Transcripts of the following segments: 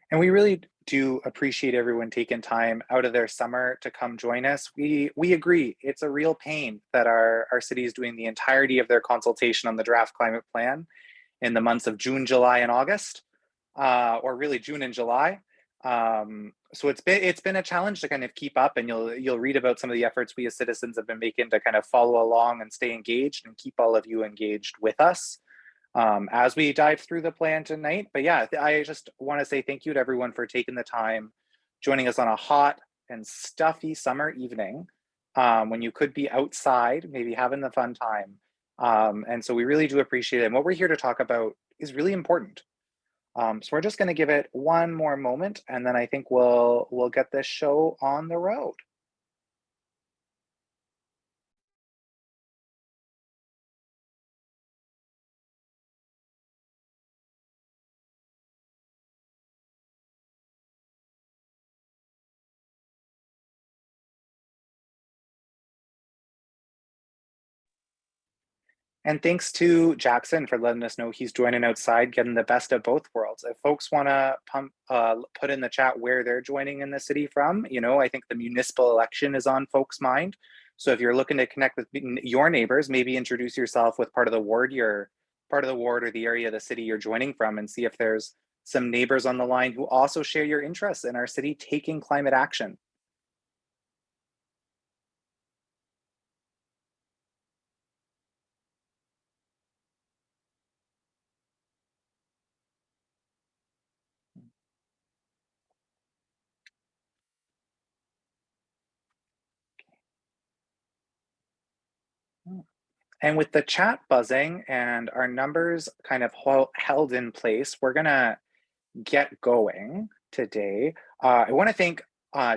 And we really do appreciate everyone taking time out of their summer to come join us. We agree it's a real pain that our city is doing the entirety of their consultation on the draft climate plan in the months of June, July, and August, or really June and July. So it's been a challenge to kind of keep up, and you'll read about some of the efforts we as citizens have been making to kind of follow along and stay engaged and keep all of you engaged with us as we dive through the plan tonight. But yeah, I just want to say thank you to everyone for taking the time, joining us on a hot and stuffy summer evening when you could be outside, maybe having the fun time. And so we really do appreciate it. And what we're here to talk about is really important. So we're just going to give it one more moment, and then I think we'll get this show on the road. And thanks to Jackson for letting us know he's joining outside, getting the best of both worlds. If folks want to put in the chat where they're joining in the city from, I think the municipal election is on folks' mind. So if you're looking to connect with your neighbors, maybe introduce yourself with part of the ward or the area of the city you're joining from, and see if there's some neighbors on the line who also share your interests in our city taking climate action. And with the chat buzzing and our numbers kind of held in place, we're gonna get going today. I want to thank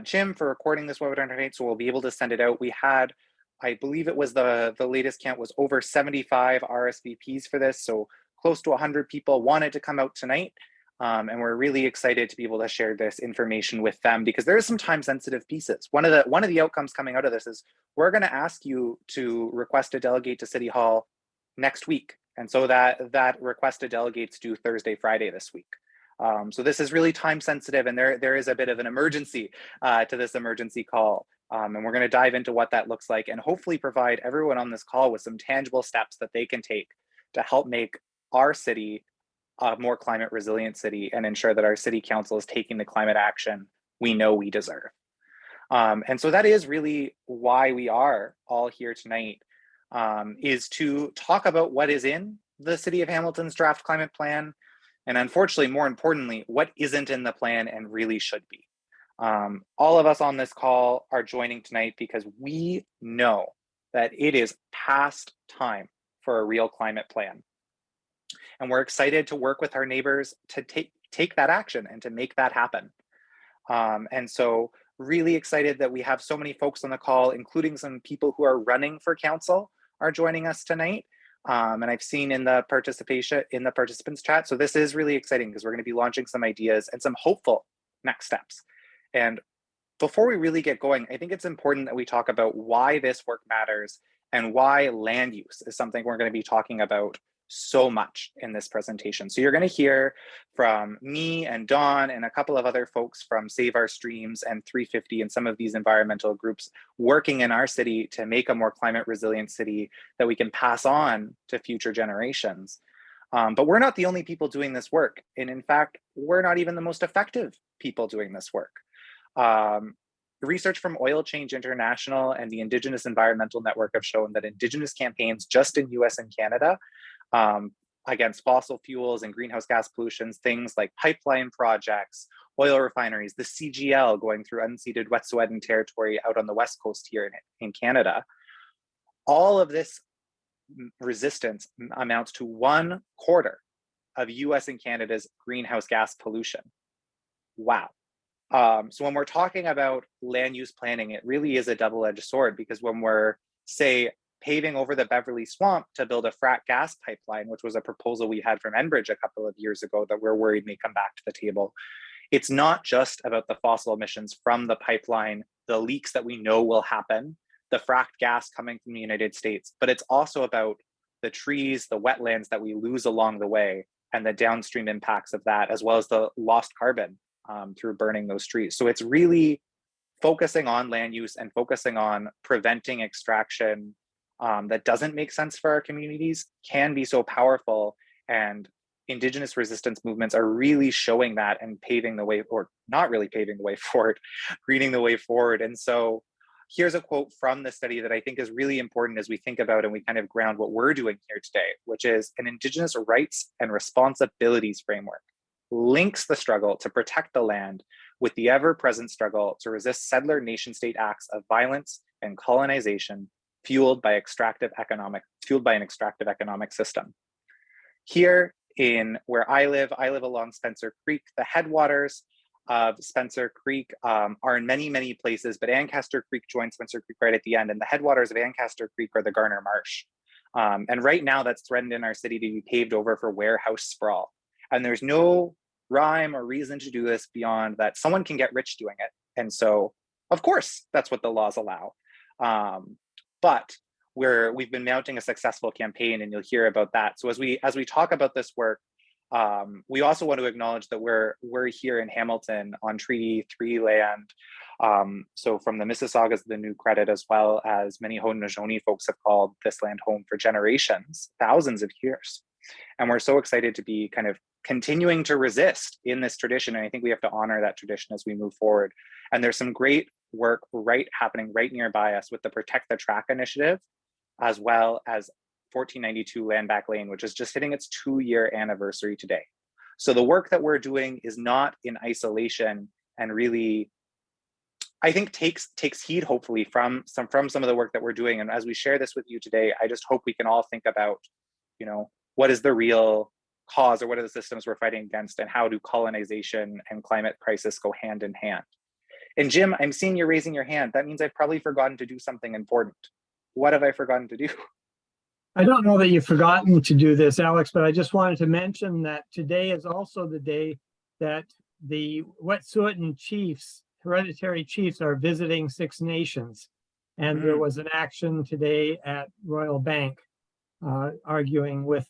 Jim for recording this webinar tonight, so we'll be able to send it out. We had, I believe it was the latest count was over 75 RSVPs for this, so close to 100 people wanted to come out tonight. And we're really excited to be able to share this information with them because there is some time sensitive pieces. One of the outcomes coming out of this is we're going to ask you to request a delegate to City Hall next week. And so that request of delegates due Thursday, Friday this week. So this is really time sensitive, and there is a bit of an emergency to this emergency call. And we're going to dive into what that looks like and hopefully provide everyone on this call with some tangible steps that they can take to help make our city a more climate resilient city and ensure that our city council is taking the climate action we know we deserve. And so that is really why we are all here tonight, is to talk about what is in the City of Hamilton's draft climate plan, and unfortunately, more importantly, what isn't in the plan and really should be. All of us on this call are joining tonight because we know that it is past time for a real climate plan. And we're excited to work with our neighbors to take that action and to make that happen. And so really excited that we have so many folks on the call, including some people who are running for council are joining us tonight. And I've seen in the participants chat. So this is really exciting because we're going to be launching some ideas and some hopeful next steps. And before we really get going, I think it's important that we talk about why this work matters and why land use is something we're going to be talking about so much in this presentation. So you're going to hear from me and Dawn and a couple of other folks from Save Our Streams and 350 and some of these environmental groups working in our city to make a more climate resilient city that we can pass on to future generations. But we're not the only people doing this work. And in fact, we're not even the most effective people doing this work. Research from Oil Change International and the Indigenous Environmental Network have shown that Indigenous campaigns just in US and Canada against fossil fuels and greenhouse gas pollutions, things like pipeline projects, oil refineries, the CGL going through unceded Wet'suwet'en territory out on the west coast here in Canada. All of this resistance amounts to 1/4 of US and Canada's greenhouse gas pollution. Wow. So when we're talking about land use planning, it really is a double-edged sword because when we're, say, paving over the Beverly Swamp to build a frack gas pipeline, which was a proposal we had from Enbridge a couple of years ago that we're worried may come back to the table, it's not just about the fossil emissions from the pipeline, the leaks that we know will happen, the fracked gas coming from the United States, but it's also about the trees, the wetlands that we lose along the way, and the downstream impacts of that, as well as the lost carbon through burning those trees. So it's really focusing on land use and focusing on preventing extraction that doesn't make sense for our communities can be so powerful. And Indigenous resistance movements are really showing that and paving the way, or not really paving the way forward, greening the way forward. And so here's a quote from the study that I think is really important as we think about and we kind of ground what we're doing here today, which is an Indigenous rights and responsibilities framework links the struggle to protect the land with the ever-present struggle to resist settler nation-state acts of violence and colonization fueled by an extractive economic system. Here in where I live along Spencer Creek. The headwaters of Spencer Creek are in many, many places, but Ancaster Creek joins Spencer Creek right at the end, and the headwaters of Ancaster Creek are the Garner Marsh. And right now that's threatened in our city to be paved over for warehouse sprawl. And there's no rhyme or reason to do this beyond that someone can get rich doing it. And so, of course, that's what the laws allow. But we've been mounting a successful campaign, and you'll hear about that. So as we talk about this work, we also want to acknowledge that we're here in Hamilton on Treaty 3 land. So from the Mississaugas to the New Credit, as well as many Haudenosaunee folks have called this land home for generations, thousands of years. And we're so excited to be kind of continuing to resist in this tradition. And I think we have to honor that tradition as we move forward. And there's some great work happening right nearby us with the Protect the Track initiative, as well as 1492 Land Back Lane, which is just hitting its 2-year anniversary today. So the work that we're doing is not in isolation, and really, I think takes heed, hopefully, from some of the work that we're doing. And as we share this with you today, I just hope we can all think about, what is the real cause, or what are the systems we're fighting against, and how do colonization and climate crisis go hand in hand? And Jim, I'm seeing you raising your hand. That means I've probably forgotten to do something important. What have I forgotten to do? I don't know that you've forgotten to do this, Alex, but I just wanted to mention that today is also the day that the Wet'suwet'en chiefs, hereditary chiefs, are visiting Six Nations. And there was an action today at Royal Bank arguing with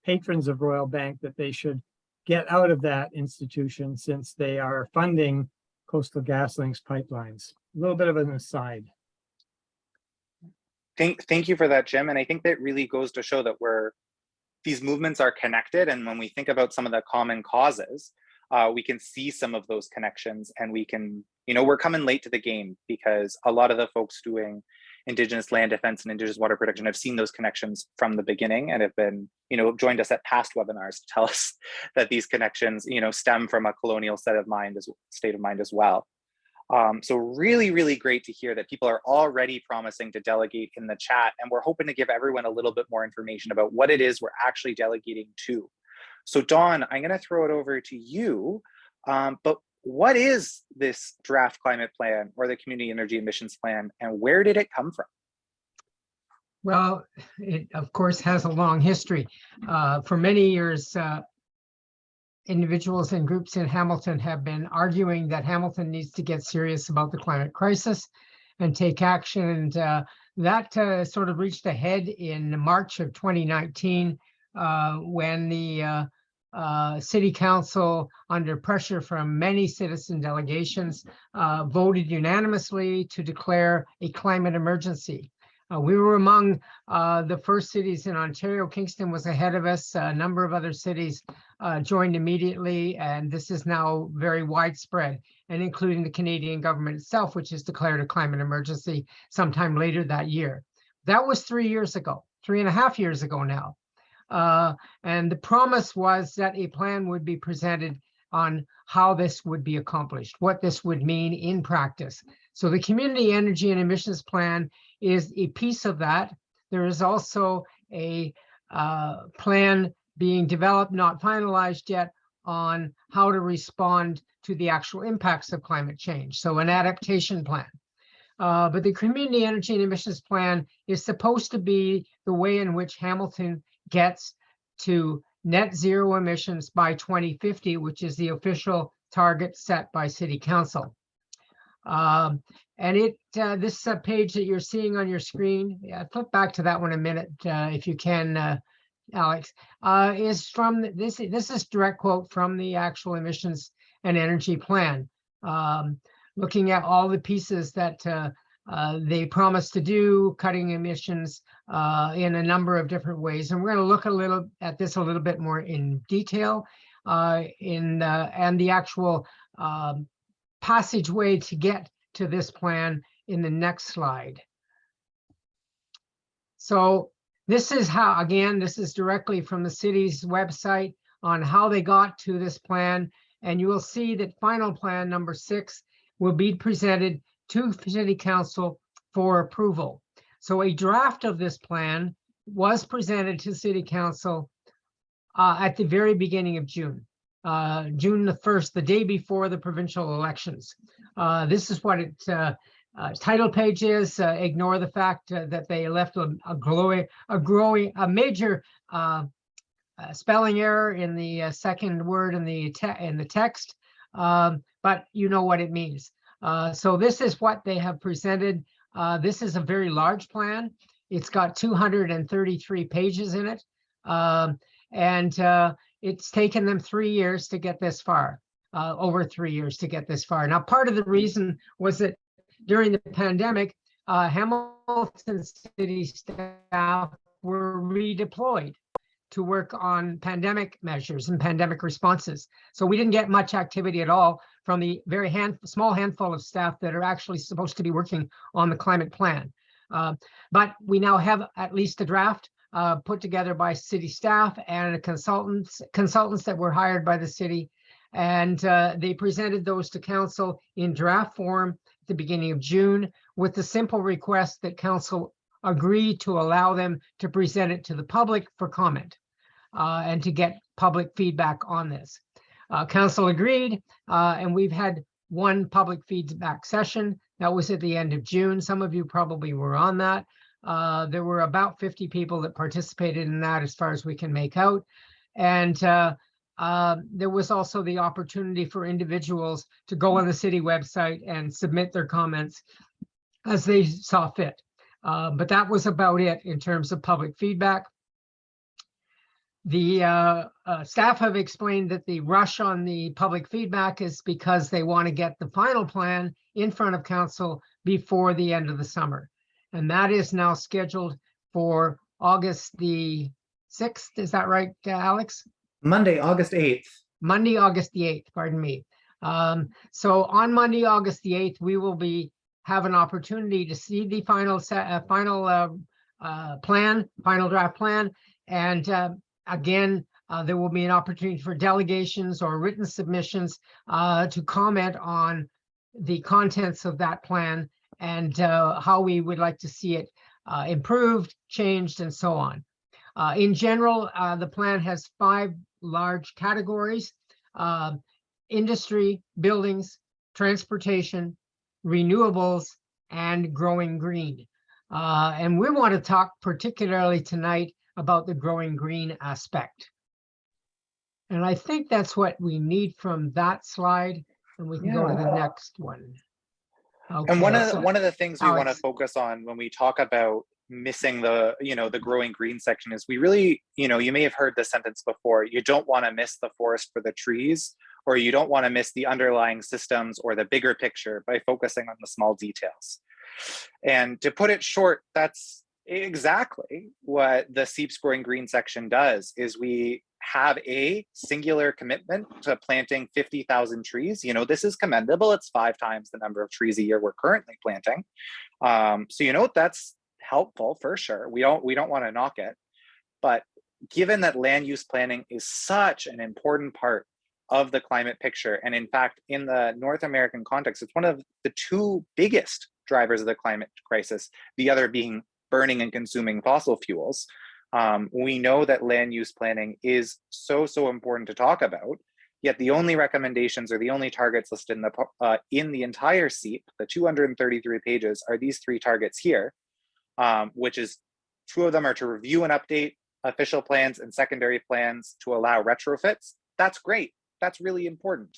patrons of Royal Bank that they should get out of that institution since they are funding Coastal GasLink's pipelines. A little bit of an aside. Thank you for that, Jim. And I think that really goes to show that these movements are connected. And when we think about some of the common causes, we can see some of those connections, and we can, we're coming late to the game because a lot of the folks doing Indigenous land defense and Indigenous water protection have seen those connections from the beginning and have been, joined us at past webinars to tell us that these connections, stem from a colonial state of mind as well. So really, really great to hear that people are already promising to delegate in the chat, and we're hoping to give everyone a little bit more information about what it is we're actually delegating to. So Dawn, I'm going to throw it over to you, but what is this draft climate plan or the community energy emissions plan, and where did it come from? Well, it of course has a long history. For many years, individuals and groups in Hamilton have been arguing that Hamilton needs to get serious about the climate crisis and take action. And that sort of reached a head in March of 2019 when the City Council, under pressure from many citizen delegations, voted unanimously to declare a climate emergency. We were among the first cities in Ontario. Kingston was ahead of us. A number of other cities joined immediately, and this is now very widespread, and including the Canadian government itself, which has declared a climate emergency sometime later that year. That was 3 years ago, 3.5 years ago now. And the promise was that a plan would be presented on how this would be accomplished, what this would mean in practice. So the Community Energy and Emissions Plan is a piece of that. There is also a plan being developed, not finalized yet, on how to respond to the actual impacts of climate change. So an adaptation plan. But the Community Energy and Emissions Plan is supposed to be the way in which Hamilton gets to net zero emissions by 2050, which is the official target set by City Council. And this page that you're seeing on your screen, flip back to that one a minute if you can, Alex, is from this is direct quote from the actual emissions and energy plan, looking at all the pieces that they promised to do, cutting emissions in a number of different ways. And we're going to look at this a little bit more in detail and the actual passageway to get to this plan in the next slide. So this is how, again, this is directly from the city's website on how they got to this plan. And you will see that final plan number 6 will be presented to City Council for approval. So a draft of this plan was presented to City Council at the very beginning of June. June the 1st, the day before the provincial elections. This is what its title page is. Ignore the fact that they left a major spelling error in the second word in the text, but you know what it means. So this is what they have presented. This is a very large plan. It's got 233 pages in it, and it's taken them 3 years to get this far, over 3 years to get this far. Now, part of the reason was that during the pandemic, Hamilton City staff were redeployed to work on pandemic measures and pandemic responses. So we didn't get much activity at all from the very small handful of staff that are actually supposed to be working on the climate plan. But we now have at least a draft put together by city staff and consultants that were hired by the city. And they presented those to council in draft form at the beginning of June with the simple request that council agree to allow them to present it to the public for comment and to get public feedback on this. Council agreed, and we've had one public feedback session. That was at the end of June. Some of you probably were on that. There were about 50 people that participated in that as far as we can make out. And there was also the opportunity for individuals to go on the city website and submit their comments as they saw fit. But that was about it in terms of public feedback. The staff have explained that the rush on the public feedback is because they want to get the final plan in front of council before the end of the summer. And that is now scheduled for August the 6th. Is that right, Alex? Monday, August 8th. Monday, August the 8th, pardon me. So on Monday, August the 8th, we will have an opportunity to see the final draft plan. And again, there will be an opportunity for delegations or written submissions to comment on the contents of that plan and how we would like to see it improved, changed, and so on. In general, the plan has 5 large categories: industry, buildings, transportation, renewables, and growing green. And we want to talk particularly tonight about the growing green aspect. And I think that's what we need from that slide, and we can go to the next one. Okay, and one of the things we want to Alex. focus on when we talk about missing the growing green section is we really, you may have heard this sentence before: you don't want to miss the forest for the trees, or you don't want to miss the underlying systems or the bigger picture by focusing on the small details. And to put it short, that's exactly what the SEEP's growing green section does. Is we have a singular commitment to planting 50,000 trees. This is commendable. It's 5 times the number of trees a year we're currently planting. So that's helpful for sure. We don't want to knock it. But given that land use planning is such an important part of the climate picture, and in fact, in the North American context, it's one of the 2 biggest drivers of the climate crisis, the other being burning and consuming fossil fuels. We know that land use planning is so important to talk about, yet the only recommendations or the only targets listed in the entire SEEP, the 233 pages, are these 3 targets here, which is 2 of them are to review and update official plans and secondary plans to allow retrofits. That's great. That's really important.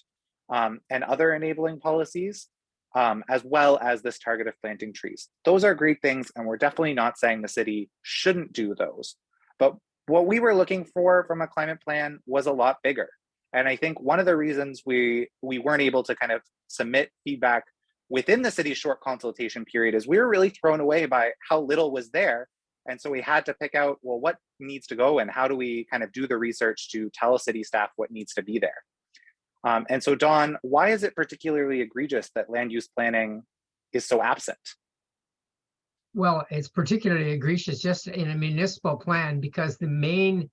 And other enabling policies, as well as this target of planting trees. Those are great things, and we're definitely not saying the city shouldn't do those. But what we were looking for from a climate plan was a lot bigger. And I think one of the reasons we weren't able to kind of submit feedback within the city's short consultation period is we were really thrown away by how little was there. And so we had to pick out, well, what needs to go and how do we kind of do the research to tell city staff what needs to be there? And so Dawn, why is it particularly egregious that land use planning is so absent? Well, it's particularly egregious just in a municipal plan because the main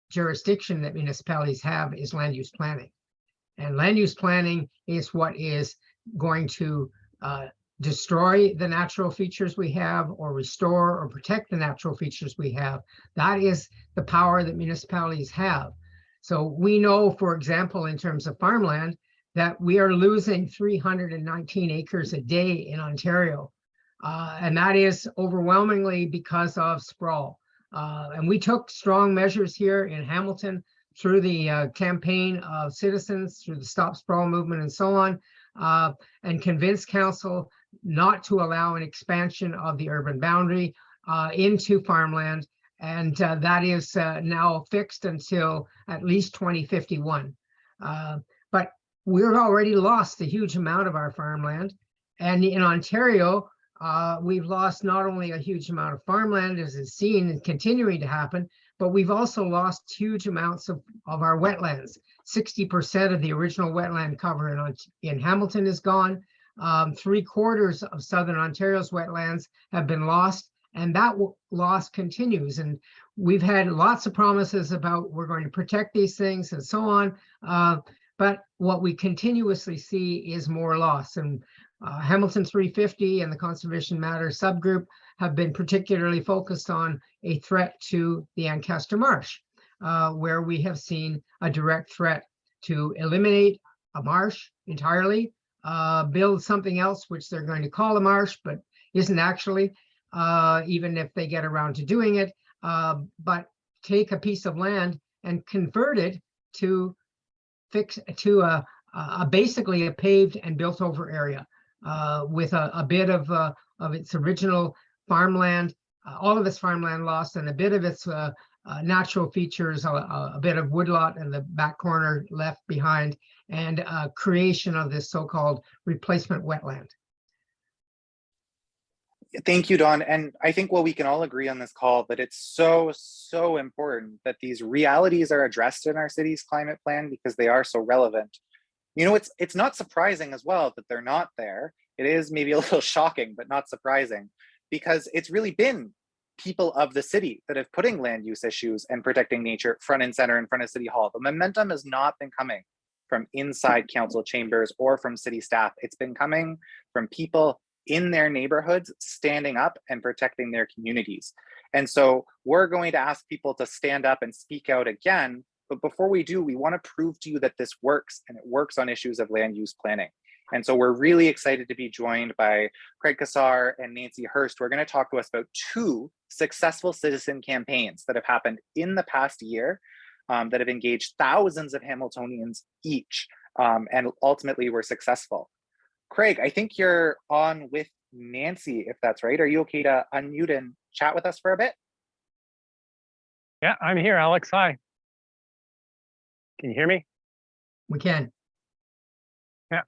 jurisdiction that municipalities have is land use planning. And land use planning is what is going to destroy the natural features we have or restore or protect the natural features we have. That is the power that municipalities have. So we know, for example, in terms of farmland, that we are losing 319 acres a day in Ontario. And that is overwhelmingly because of sprawl. And we took strong measures here in Hamilton through the campaign of citizens, through the Stop Sprawl movement and so on, and convinced council not to allow an expansion of the urban boundary into farmland. And that is now fixed until at least 2051. But we've already lost a huge amount of our farmland. And in Ontario, we've lost not only a huge amount of farmland, as is seen and continuing to happen, but we've also lost huge amounts of our wetlands. 60% of the original wetland cover in Hamilton is gone. 3/4 of Southern Ontario's wetlands have been lost, and that loss continues. And we've had lots of promises about we're going to protect these things and so on. But what we continuously see is more loss. And Hamilton 350 and the Conservation Matters subgroup have been particularly focused on a threat to the Ancaster Marsh, where we have seen a direct threat to eliminate a marsh entirely, build something else, which they're going to call a marsh, but isn't actually, even if they get around to doing it, but take a piece of land and convert it to basically a paved and built over area. With a bit of its original farmland, all of its farmland lost, and a bit of its natural features, a bit of woodlot in the back corner left behind, and creation of this so-called replacement wetland. Thank you, Dawn. And I think we can all agree on this call that it's so important that these realities are addressed in our city's climate plan because they are so relevant. You know, it's not surprising as well that they're not there. It is maybe a little shocking, but not surprising, because it's really been people of the city that have putting land use issues and protecting nature front and center in front of City Hall. The momentum has not been coming from inside council chambers or from city staff. It's been coming from people in their neighborhoods standing up and protecting their communities. And so we're going to ask people to stand up and speak out again. But before we do, we want to prove to you that this works, and it works on issues of land use planning. And so we're really excited to be joined by Craig Kassar and Nancy Hurst. We're going to talk to us about 2 successful citizen campaigns that have happened in the past year that have engaged thousands of Hamiltonians each, and ultimately were successful. Craig, I think you're on with Nancy, if that's right. Are you okay to unmute and chat with us for a bit? Yeah, I'm here, Alex. Hi. Can you hear me? We can. Yeah.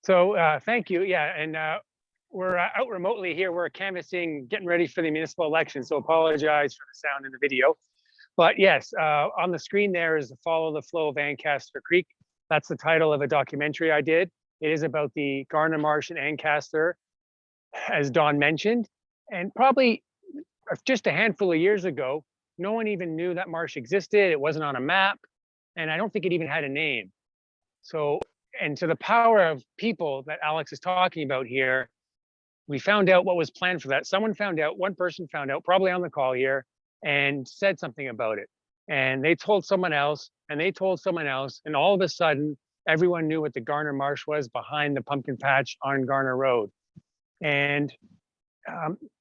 So thank you. Yeah, and we're out remotely here. We're canvassing, getting ready for the municipal election. So apologize for the sound in the video. But yes, on the screen there is Follow the Flow of Ancaster Creek. That's the title of a documentary I did. It is about the Garner Marsh and Ancaster, as Dawn mentioned. And probably just a handful of years ago, no one even knew that marsh existed. It wasn't on a map. And I don't think it even had a name. So, and to the power of people that Alex is talking about here, we found out what was planned for that. Someone found out, one person found out, probably on the call here, and said something about it. And they told someone else, and they told someone else, and all of a sudden, everyone knew what the Garner Marsh was behind the pumpkin patch on Garner Road. And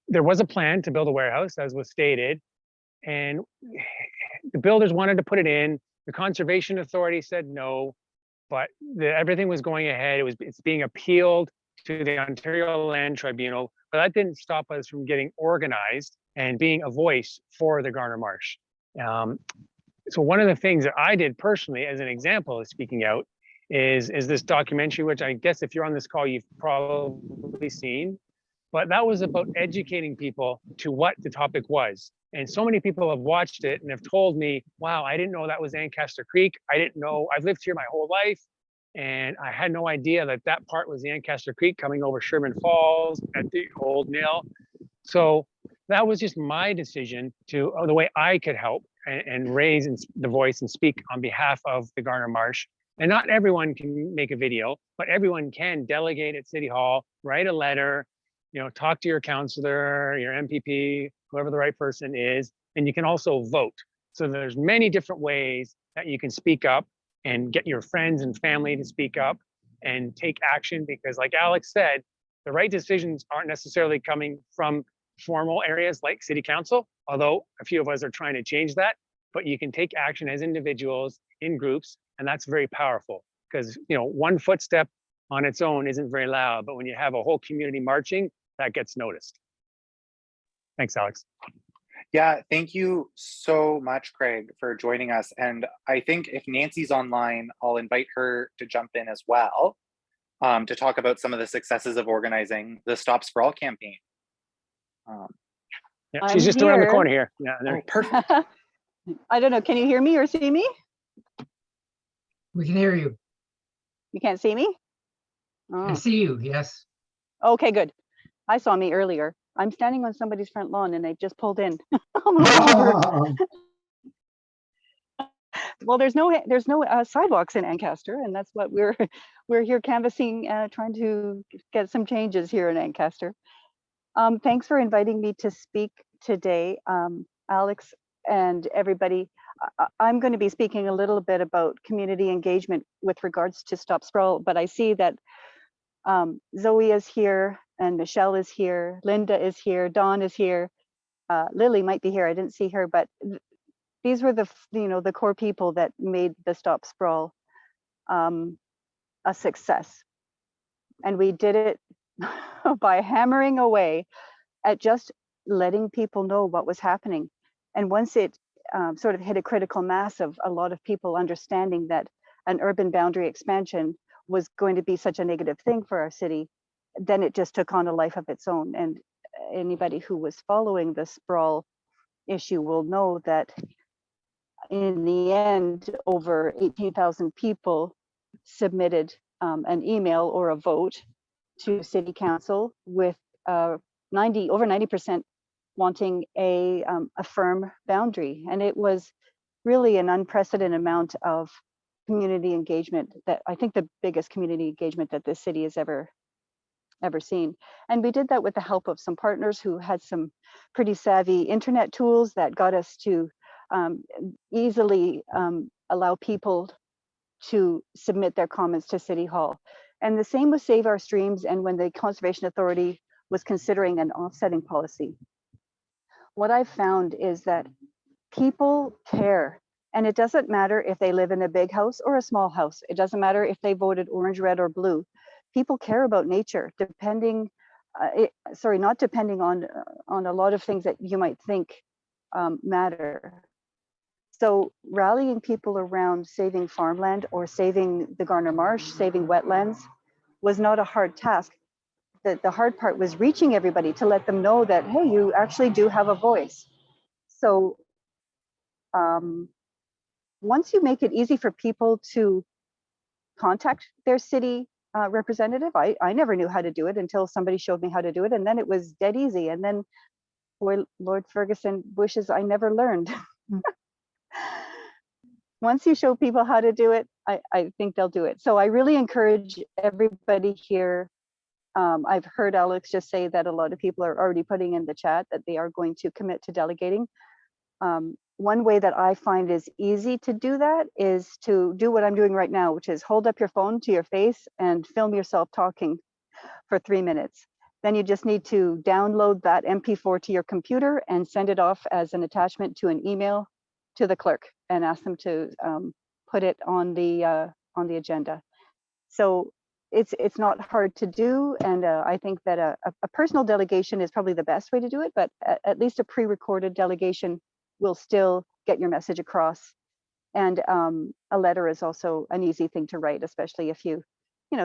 there was a plan to build a warehouse, as was stated, and the builders wanted to put it in. The Conservation Authority said no, but everything was going ahead. It's being appealed to the Ontario Land Tribunal, but that didn't stop us from getting organized and being a voice for the Garner Marsh. So one of the things that I did personally as an example of speaking out is this documentary, which I guess if you're on this call, you've probably seen, but that was about educating people to what the topic was. And so many people have watched it and have told me, wow, I didn't know that was Ancaster Creek. I didn't know, I've lived here my whole life. And I had no idea that that part was the Ancaster Creek coming over Sherman Falls at the old mill. So that was just my decision to, the way I could help and raise the voice and speak on behalf of the Garner Marsh. And not everyone can make a video, but everyone can delegate at City Hall, write a letter, talk to your counselor, your MPP, whoever the right person is, and you can also vote. So there's many different ways that you can speak up and get your friends and family to speak up and take action, because like Alex said, the right decisions aren't necessarily coming from formal areas like City Council, although a few of us are trying to change that, but you can take action as individuals in groups, and that's very powerful because one footstep on its own isn't very loud, but when you have a whole community marching, that gets noticed. Thanks, Alex. Yeah, thank you so much, Craig, for joining us. And I think if Nancy's online, I'll invite her to jump in as well to talk about some of the successes of organizing the Stop Sprawl campaign. Yeah, she's just around the corner here. Yeah, oh, perfect. I don't know, can you hear me or see me? We can hear you. You can't see me? I Oh. see you, yes. Okay, good. I saw me earlier. I'm standing on somebody's front lawn and they just pulled in. Well, there's no sidewalks in Ancaster, and that's what we're here canvassing, trying to get some changes here in Ancaster. Thanks for inviting me to speak today, Alex and everybody. I'm going to be speaking a little bit about community engagement with regards to Stop Sprawl, but I see that Zoe is here and Michelle is here, Linda is here, Dawn is here, Lily might be here, I didn't see her, but these were the core people that made the Stop Sprawl a success. And we did it by hammering away at just letting people know what was happening. And once it sort of hit a critical mass of a lot of people understanding that an urban boundary expansion was going to be such a negative thing for our city, then it just took on a life of its own. And anybody who was following the sprawl issue will know that in the end, over 18,000 people submitted an email or a vote to City Council with over 90% wanting a firm boundary. And it was really an unprecedented amount of community engagement, that I think the biggest community engagement that this city has ever seen. And we did that with the help of some partners who had some pretty savvy internet tools that got us to easily allow people to submit their comments to City Hall. And the same with Save Our Streams and when the Conservation Authority was considering an offsetting policy. What I've found is that people care. And it doesn't matter if they live in a big house or a small house. It doesn't matter if they voted orange, red, or blue. People care about nature, not depending on a lot of things that you might think matter. So rallying people around saving farmland or saving the Garner Marsh, saving wetlands was not a hard task. The hard part was reaching everybody to let them know that, hey, you actually do have a voice. So once you make it easy for people to contact their city representative, I never knew how to do it until somebody showed me how to do it, and then it was dead easy. And then, boy, Lord Ferguson wishes I never learned. Once you show people how to do it, I think they'll do it. So I really encourage everybody here. I've heard Alex just say that a lot of people are already putting in the chat that they are going to commit to delegating. One way that I find is easy to do that is to do what I'm doing right now, which is hold up your phone to your face and film yourself talking for 3 minutes. Then you just need to download that MP4 to your computer and send it off as an attachment to an email to the clerk and ask them to put it on the agenda. So it's not hard to do, and I think that a personal delegation is probably the best way to do it, but at least a pre-recorded delegation will still get your message across And a letter is also an easy thing to write, especially if you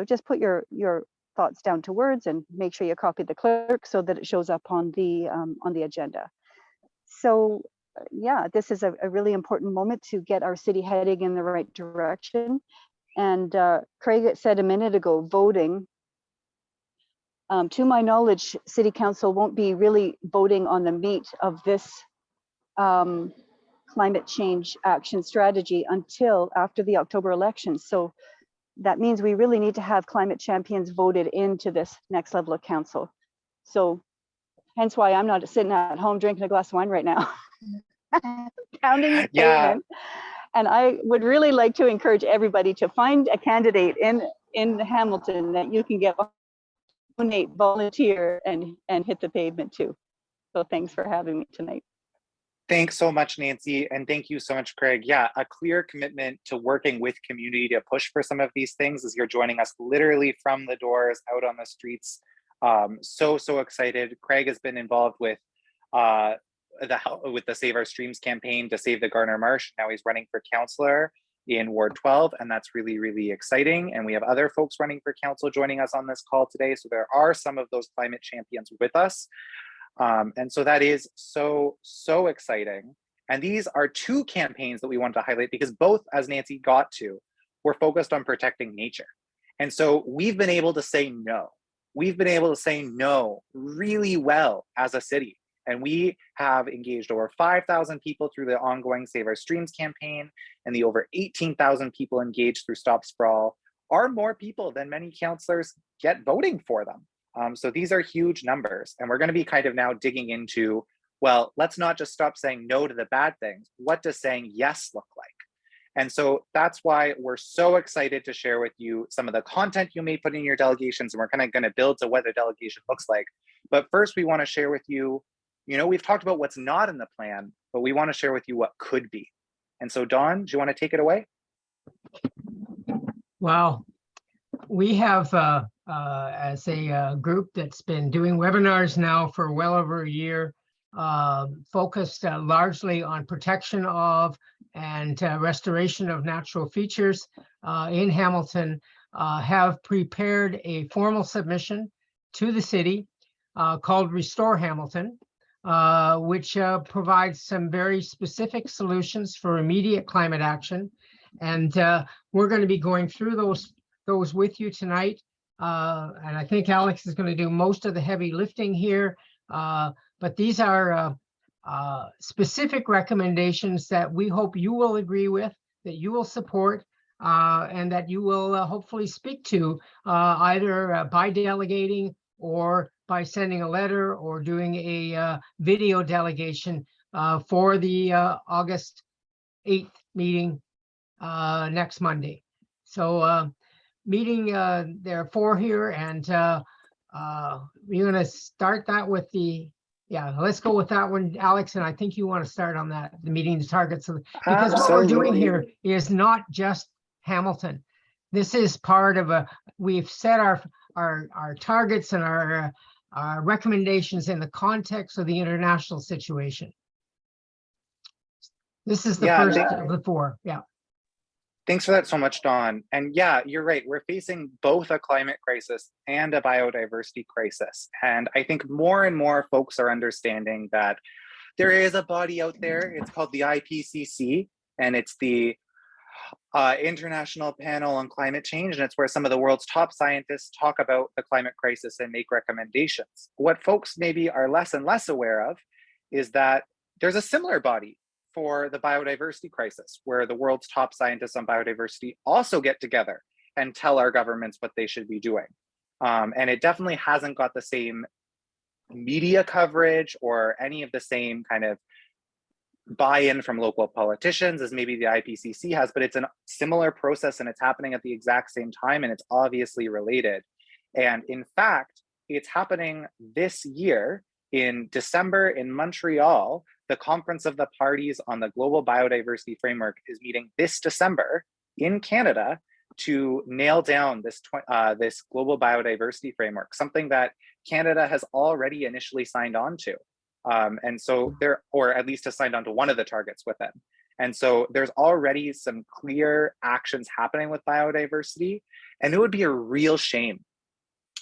just put your thoughts down to words and make sure you copy the clerk so that it shows up on the agenda. So yeah, this is a really important moment to get our city heading in the right direction. And Craig said a minute ago, voting. To my knowledge, City Council won't be really voting on the meat of this climate change action strategy until after the October election. So that means we really need to have climate champions voted into this next level of council. So hence why I'm not sitting at home drinking a glass of wine right now, pounding the pavement. And I would really like to encourage everybody to find a candidate in Hamilton that you can get, donate, volunteer, and hit the pavement too. So thanks for having me tonight. Thanks so much, Nancy. And thank you so much, Craig. Yeah, a clear commitment to working with community to push for some of these things as you're joining us literally from the doors out on the streets. So excited. Craig has been involved with the Save Our Streams campaign to save the Garner Marsh. Now he's running for councillor in Ward 12, and that's really, really exciting. And we have other folks running for council joining us on this call today. So there are some of those climate champions with us. And so that is so exciting. And these are two campaigns that we wanted to highlight because both, as Nancy got to, were focused on protecting nature. And so we've been able to say no. We've been able to say no really well as a city. And we have engaged over 5,000 people through the ongoing Save Our Streams campaign, and the over 18,000 people engaged through Stop Sprawl are more people than many councillors get voting for them. So these are huge numbers, and we're going to be kind of now digging into, well, let's not just stop saying no to the bad things. What does saying yes look like? And so that's why we're so excited to share with you some of the content you may put in your delegations, and we're kind of going to build to what the delegation looks like. But first, we want to share with you, we've talked about what's not in the plan, but we want to share with you what could be. And so Dawn, do you want to take it away? Well, we have, as a group that's been doing webinars now for well over a year, focused largely on protection of and restoration of natural features in Hamilton, have prepared a formal submission to the city called Restore Hamilton, which provides some very specific solutions for immediate climate action. And we're going to be going through those with you tonight. And I think Alex is going to do most of the heavy lifting here. But these are specific recommendations that we hope you will agree with, that you will support, and that you will hopefully speak to either by delegating or by sending a letter or doing a video delegation for the August 8th meeting next Monday. So meeting, there are 4 here, and we're going to start that with let's go with that one, Alex, and I think you want to start on that, the meeting the targets. Because what we're doing here is not just Hamilton. This is part of we've set our targets and our recommendations in the context of the international situation. This is the first of the 4, yeah. Thanks for that so much, Dawn. And yeah, you're right. We're facing both a climate crisis and a biodiversity crisis. And I think more and more folks are understanding that there is a body out there. It's called the IPCC, and it's the International Panel on Climate Change. And it's where some of the world's top scientists talk about the climate crisis and make recommendations. What folks maybe are less and less aware of is that there's a similar body for the biodiversity crisis, where the world's top scientists on biodiversity also get together and tell our governments what they should be doing. And it definitely hasn't got the same media coverage or any of the same kind of buy-in from local politicians as maybe the IPCC has, but it's a similar process and it's happening at the exact same time, and it's obviously related. And in fact, it's happening this year in December in Montreal. The Conference of the Parties on the Global Biodiversity Framework is meeting this December in Canada to nail down this Global Biodiversity Framework, something that Canada has already initially signed on to. And so or at least has signed on to one of the targets with it. And so there's already some clear actions happening with biodiversity. And it would be a real shame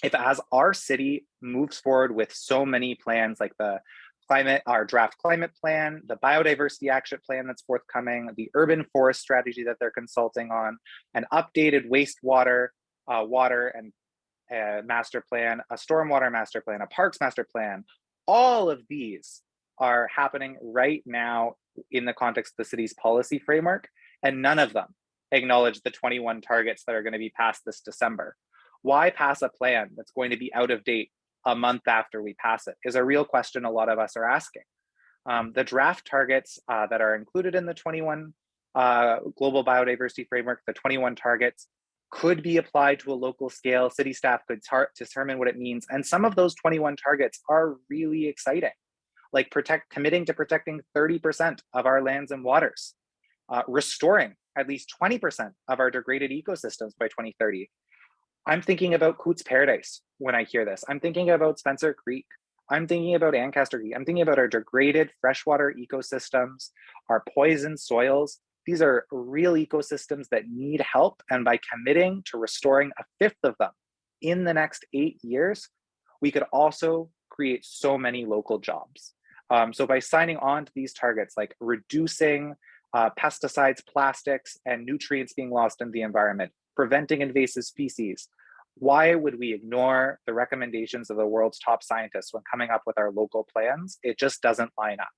if, as our city moves forward with so many plans like our draft climate plan, the biodiversity action plan that's forthcoming, the urban forest strategy that they're consulting on, an updated wastewater, water and master plan, a stormwater master plan, a parks master plan. All of these are happening right now in the context of the city's policy framework, and none of them acknowledge the 21 targets that are going to be passed this December. Why pass a plan that's going to be out of date a month after we pass it is a real question a lot of us are asking. The draft targets that are included in the 21 Global Biodiversity Framework, the 21 targets, could be applied to a local scale. City staff could determine what it means. And some of those 21 targets are really exciting, like committing to protecting 30% of our lands and waters, restoring at least 20% of our degraded ecosystems by 2030. I'm thinking about Coots Paradise when I hear this. I'm thinking about Spencer Creek. I'm thinking about Ancaster Creek. I'm thinking about our degraded freshwater ecosystems, our poisoned soils. These are real ecosystems that need help. And by committing to restoring a fifth of them in the next 8 years, we could also create so many local jobs. So by signing on to these targets, like reducing pesticides, plastics, and nutrients being lost in the environment, preventing invasive species, why would we ignore the recommendations of the world's top scientists when coming up with our local plans? It just doesn't line up.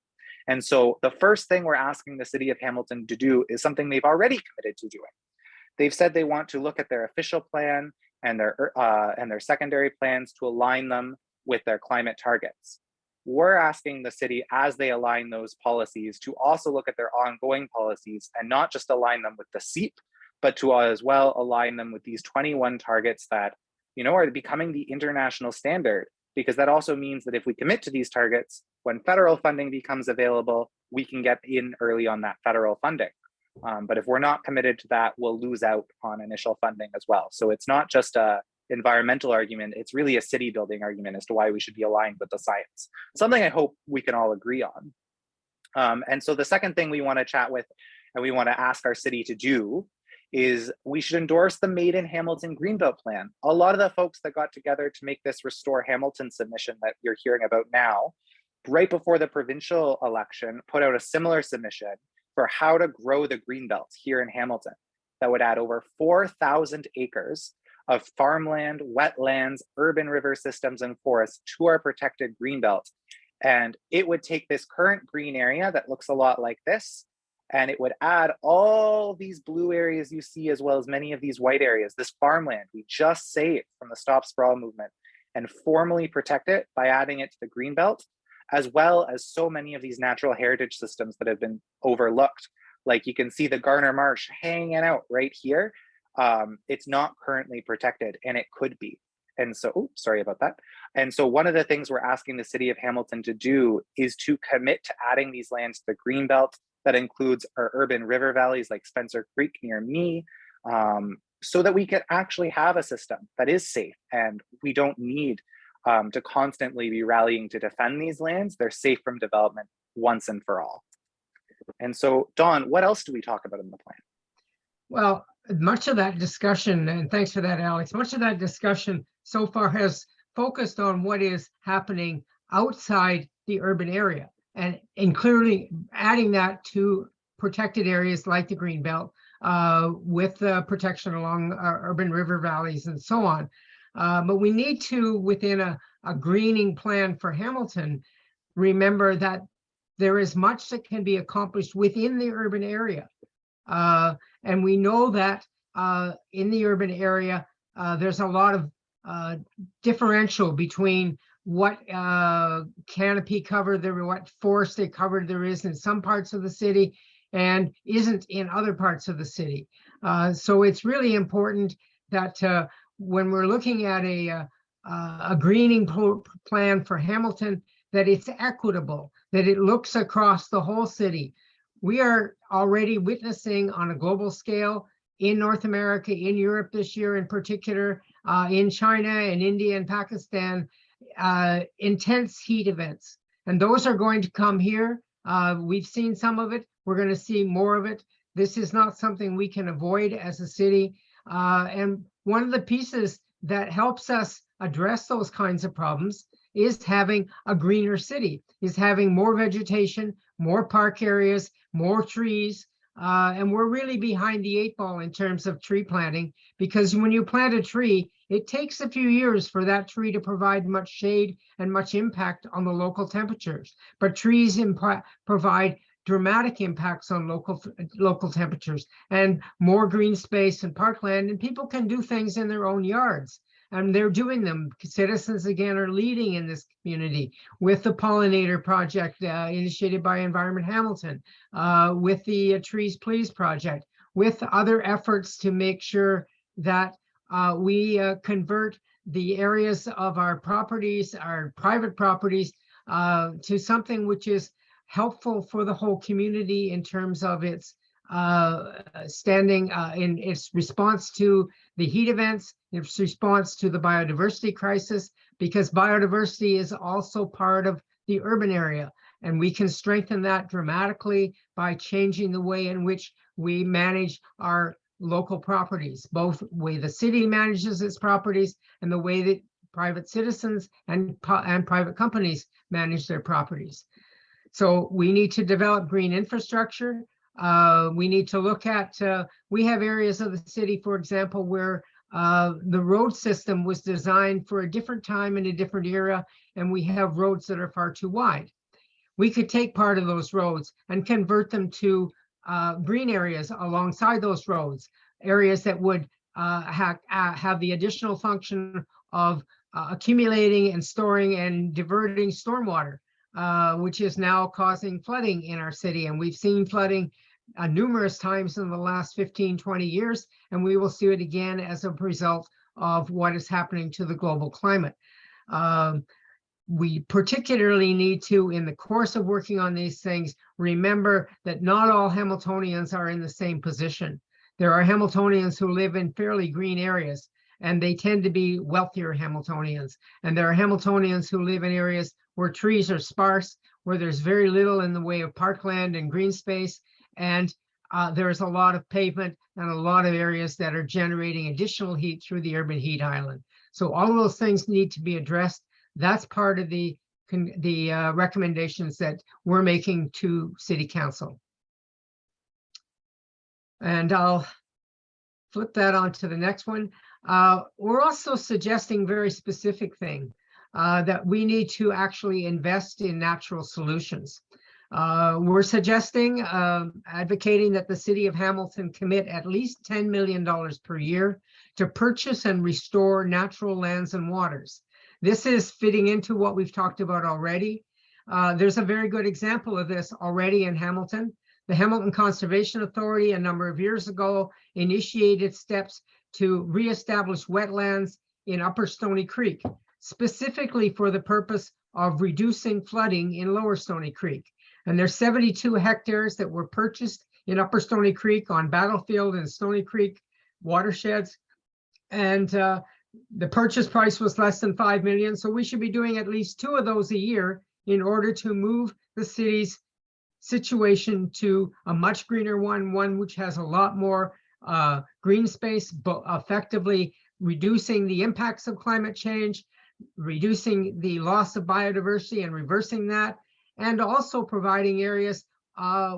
And so the first thing we're asking the city of Hamilton to do is something they've already committed to doing. They've said they want to look at their official plan and their secondary plans to align them with their climate targets. We're asking the city, as they align those policies, to also look at their ongoing policies and not just align them with the SEEP, but to as well align them with these 21 targets that, are becoming the international standard, because that also means that if we commit to these targets, when federal funding becomes available, we can get in early on that federal funding. But if we're not committed to that, we'll lose out on initial funding as well. So it's not just a environmental argument, it's really a city building argument as to why we should be aligned with the science. Something I hope we can all agree on. And so the second thing we want to chat with and we want to ask our city to do is we should endorse the Made in Hamilton Greenbelt Plan. A lot of the folks that got together to make this Restore Hamilton submission that you're hearing about now, right before the provincial election, put out a similar submission for how to grow the Greenbelt here in Hamilton that would add over 4,000 acres of farmland, wetlands, urban river systems, and forests to our protected Greenbelt. And it would take this current green area that looks a lot like this, and it would add all these blue areas you see, as well as many of these white areas, this farmland we just saved from the Stop Sprawl movement, and formally protect it by adding it to the Greenbelt, as well as so many of these natural heritage systems that have been overlooked. Like you can see the Garner Marsh hanging out right here. It's not currently protected, and it could be. And so, sorry about that. And so one of the things we're asking the city of Hamilton to do is to commit to adding these lands to the Greenbelt. That includes our urban river valleys like Spencer Creek near me, so that we can actually have a system that is safe, and we don't need to constantly be rallying to defend these lands. They're safe from development once and for all. And so, Dawn, what else do we talk about in the plan? Well, much of that discussion, and thanks for that, Alex, much of that discussion so far has focused on what is happening outside the urban area, and including adding that to protected areas like the Greenbelt, with protection along urban river valleys and so on. But we need to, within a greening plan for Hamilton, remember that there is much that can be accomplished within the urban area. And we know that in the urban area, there's a lot of differential between what canopy cover there, what forested cover there is in some parts of the city and isn't in other parts of the city. So it's really important that when we're looking at a greening plan for Hamilton, that it's equitable, that it looks across the whole city. We are already witnessing on a global scale in North America, in Europe this year in particular, in China and India and Pakistan, intense heat events. And those are going to come here. We've seen some of it. We're going to see more of it. This is not something we can avoid as a city. And one of the pieces that helps us address those kinds of problems is having a greener city, is having more vegetation, more park areas, more trees. And we're really behind the 8 ball in terms of tree planting, because when you plant a tree, it takes a few years for that tree to provide much shade and much impact on the local temperatures. But trees provide dramatic impacts on local temperatures and more green space and parkland, and people can do things in their own yards. And they're doing them. Citizens, again, are leading in this community with the pollinator project initiated by Environment Hamilton, with the Trees Please project, with other efforts to make sure that we convert the areas of our properties, our private properties, to something which is helpful for the whole community in terms of its standing in its response to the heat events, its response to the biodiversity crisis, because biodiversity is also part of the urban area. And we can strengthen that dramatically by changing the way in which we manage our local properties, both the way the city manages its properties and the way that private citizens and private companies manage their properties. So we need to develop green infrastructure. We need to look at, we have areas of the city, for example, where the road system was designed for a different time in a different era, and we have roads that are far too wide. We could take part of those roads and convert them to green areas alongside those roads, areas that would have the additional function of accumulating and storing and diverting stormwater, which is now causing flooding in our city. And we've seen flooding numerous times in the last 15, 20 years, and we will see it again as a result of what is happening to the global climate. We particularly need to, in the course of working on these things, remember that not all Hamiltonians are in the same position. There are Hamiltonians who live in fairly green areas, and they tend to be wealthier Hamiltonians. And there are Hamiltonians who live in areas where trees are sparse, where there's very little in the way of parkland and green space, and there's a lot of pavement and a lot of areas that are generating additional heat through the urban heat island. So all of those things need to be addressed. That's part of the recommendations that we're making to City Council. And I'll flip that on to the next one. We're also suggesting very specific thing, that we need to actually invest in natural solutions. We're suggesting, advocating that the City of Hamilton commit at least $10 million per year to purchase and restore natural lands and waters. This is fitting into what we've talked about already. There's a very good example of this already in Hamilton. The Hamilton Conservation Authority a number of years ago initiated steps to reestablish wetlands in Upper Stony Creek, specifically for the purpose of reducing flooding in Lower Stony Creek. And there's 72 hectares that were purchased in Upper Stony Creek on Battlefield and Stony Creek watersheds. And the purchase price was less than $5 million. So we should be doing at least 2 of those a year in order to move the city's situation to a much greener one which has a lot more green space, but effectively reducing the impacts of climate change, reducing the loss of biodiversity and reversing that, and also providing areas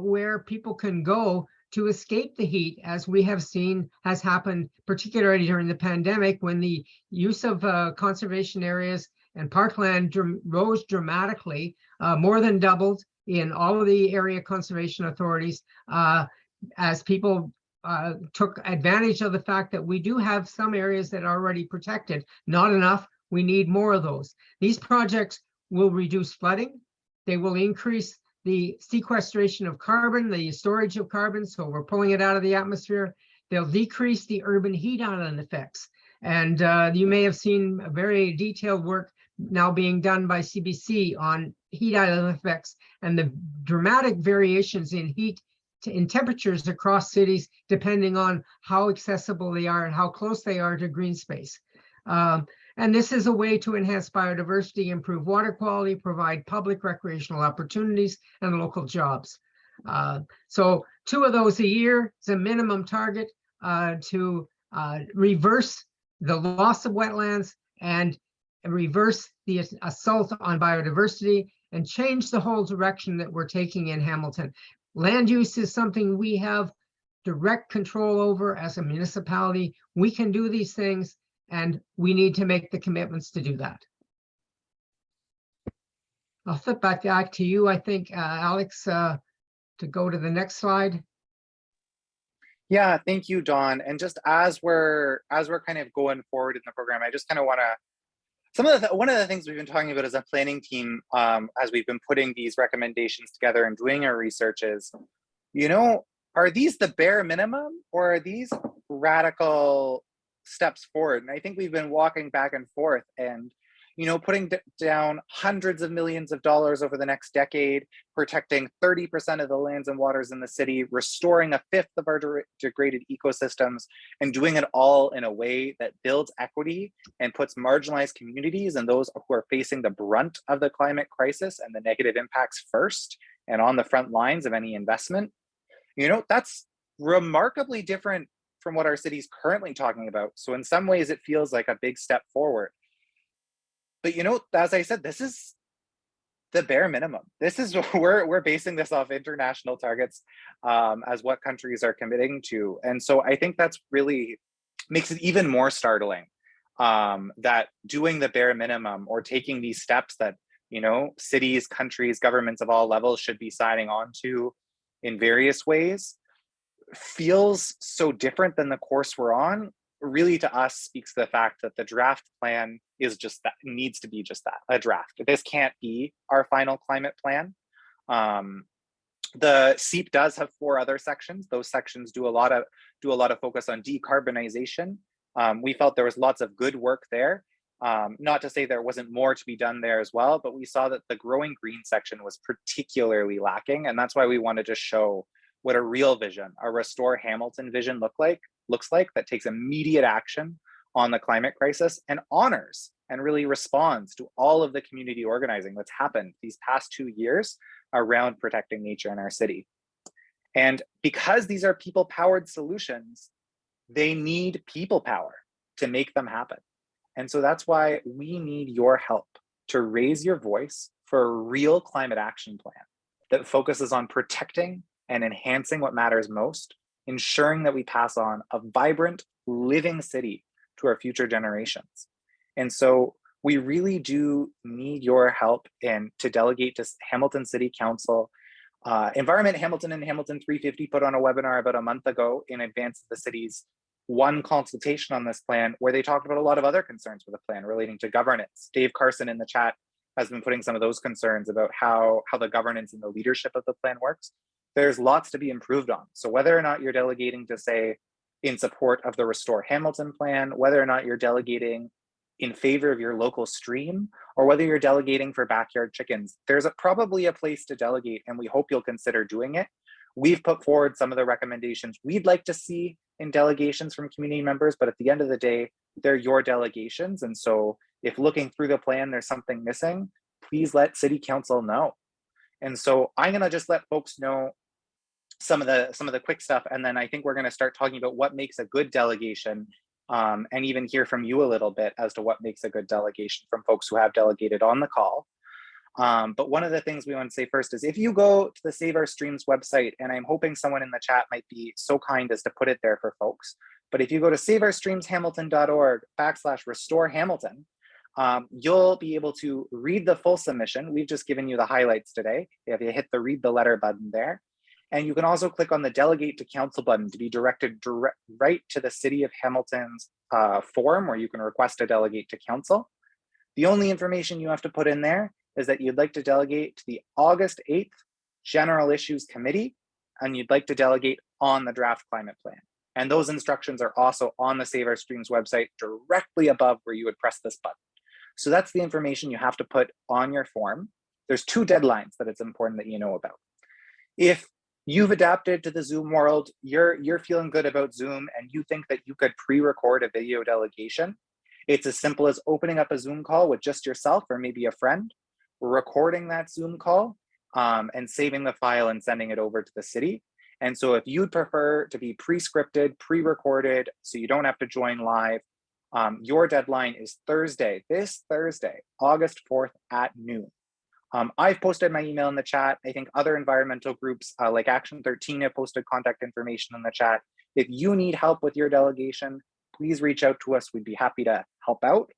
where people can go to escape the heat, as we have seen has happened, particularly during the pandemic, when the use of conservation areas and parkland rose dramatically, more than doubled in all of the area conservation authorities, as people took advantage of the fact that we do have some areas that are already protected. Not enough, we need more of those. These projects will reduce flooding. They will increase the sequestration of carbon, the storage of carbon, so we're pulling it out of the atmosphere. They'll decrease the urban heat island effects. And you may have seen a very detailed work now being done by CBC on heat island effects and the dramatic variations in heat in temperatures across cities, depending on how accessible they are and how close they are to green space. And this is a way to enhance biodiversity, improve water quality, provide public recreational opportunities and local jobs. So 2 of those a year is a minimum target to reverse the loss of wetlands and reverse the assault on biodiversity and change the whole direction that we're taking in Hamilton. Land use is something we have direct control over as a municipality. We can do these things, and we need to make the commitments to do that. I'll flip back to you, I think, Alex, to go to the next slide. Yeah, thank you, Dawn. And just as we're kind of going forward in the program, I just kind of want to, one of the things we've been talking about as a planning team, as we've been putting these recommendations together and doing our research is, are these the bare minimum or are these radical steps forward? And I think we've been walking back and forth and, putting down hundreds of millions of dollars over the next decade, protecting 30% of the lands and waters in the city, restoring a fifth of our degraded ecosystems, and doing it all in a way that builds equity and puts marginalized communities and those who are facing the brunt of the climate crisis and the negative impacts first and on the front lines of any investment. That's remarkably different from what our city's currently talking about. So in some ways, it feels like a big step forward. But as I said, this is the bare minimum. This is we're basing this off international targets as what countries are committing to. And so I think that's really makes it even more startling that doing the bare minimum or taking these steps that, cities, countries, governments of all levels should be signing on to in various ways feels so different than the course we're on. Really, to us, speaks to the fact that the draft plan is just that, needs to be just that, a draft. This can't be our final climate plan. The SEEP does have 4 other sections. Those sections do a lot of focus on decarbonization. We felt there was lots of good work there. Not to say there wasn't more to be done there as well, but we saw that the growing green section was particularly lacking, and that's why we wanted to show what a real vision, a Restore Hamilton vision looks like that takes immediate action on the climate crisis and honors and really responds to all of the community organizing that's happened these past 2 years around protecting nature in our city. And because these are people-powered solutions, they need people power to make them happen. And so that's why we need your help to raise your voice for a real climate action plan that focuses on protecting and enhancing what matters most, ensuring that we pass on a vibrant, living city to our future generations. And so we really do need your help to delegate to Hamilton City Council. Environment Hamilton and Hamilton 350 put on a webinar about a month ago in advance of the city's one consultation on this plan, where they talked about a lot of other concerns with the plan relating to governance. Dave Carson in the chat has been putting some of those concerns about how the governance and the leadership of the plan works. There's lots to be improved on. So whether or not you're delegating to say in support of the Restore Hamilton plan, whether or not you're delegating in favor of your local stream, or whether you're delegating for backyard chickens, there's probably a place to delegate, and we hope you'll consider doing it. We've put forward some of the recommendations we'd like to see in delegations from community members, but at the end of the day, they're your delegations. And so if looking through the plan, there's something missing, please let City Council know. And so I'm gonna just let folks know some of the quick stuff, and then I think we're gonna start talking about what makes a good delegation, and even hear from you a little bit as to what makes a good delegation from folks who have delegated on the call. But one of the things we want to say first is if you go to the Save Our Streams website, and I'm hoping someone in the chat might be so kind as to put it there for folks, but if you go to saveourstreamshamilton.org/restore Hamilton, you'll be able to read the full submission. We've just given you the highlights today. If you hit the read the letter button there, and you can also click on the delegate to council button to be directed right to the City of Hamilton's forum where you can request a delegate to council. The only information you have to put in there is that you'd like to delegate to the August 8th General Issues Committee, and you'd like to delegate on the draft climate plan. And those instructions are also on the Save Our Streams website directly above where you would press this button. So that's the information you have to put on your form. There's 2 deadlines that it's important that you know about. If you've adapted to the Zoom world, you're feeling good about Zoom, and you think that you could pre-record a video delegation, it's as simple as opening up a Zoom call with just yourself or maybe a friend, recording that Zoom call, and saving the file and sending it over to the city. And so if you'd prefer to be pre-scripted, pre-recorded, so you don't have to join live, your deadline is Thursday, this Thursday, August 4th at noon. I've posted my email in the chat. I think other environmental groups like Action 13 have posted contact information in the chat. If you need help with your delegation, please reach out to us. We'd be happy to help out.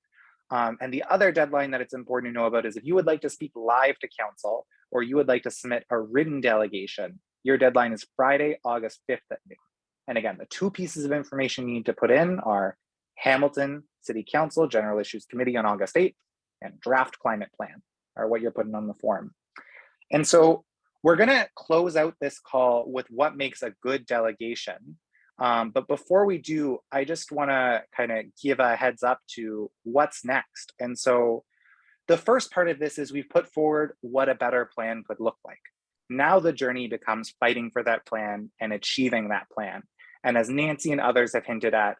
And the other deadline that it's important to know about is if you would like to speak live to council or you would like to submit a written delegation, your deadline is Friday, August 5th at noon. And again, the two pieces of information you need to put in are Hamilton City Council General Issues Committee on August 8th and draft climate plan are what you're putting on the form. And so we're gonna close out this call with what makes a good delegation. But before we do, I just wanna kind of give a heads up to what's next. And so the first part of this is we've put forward what a better plan could look like. Now the journey becomes fighting for that plan and achieving that plan. And as Nancy and others have hinted at,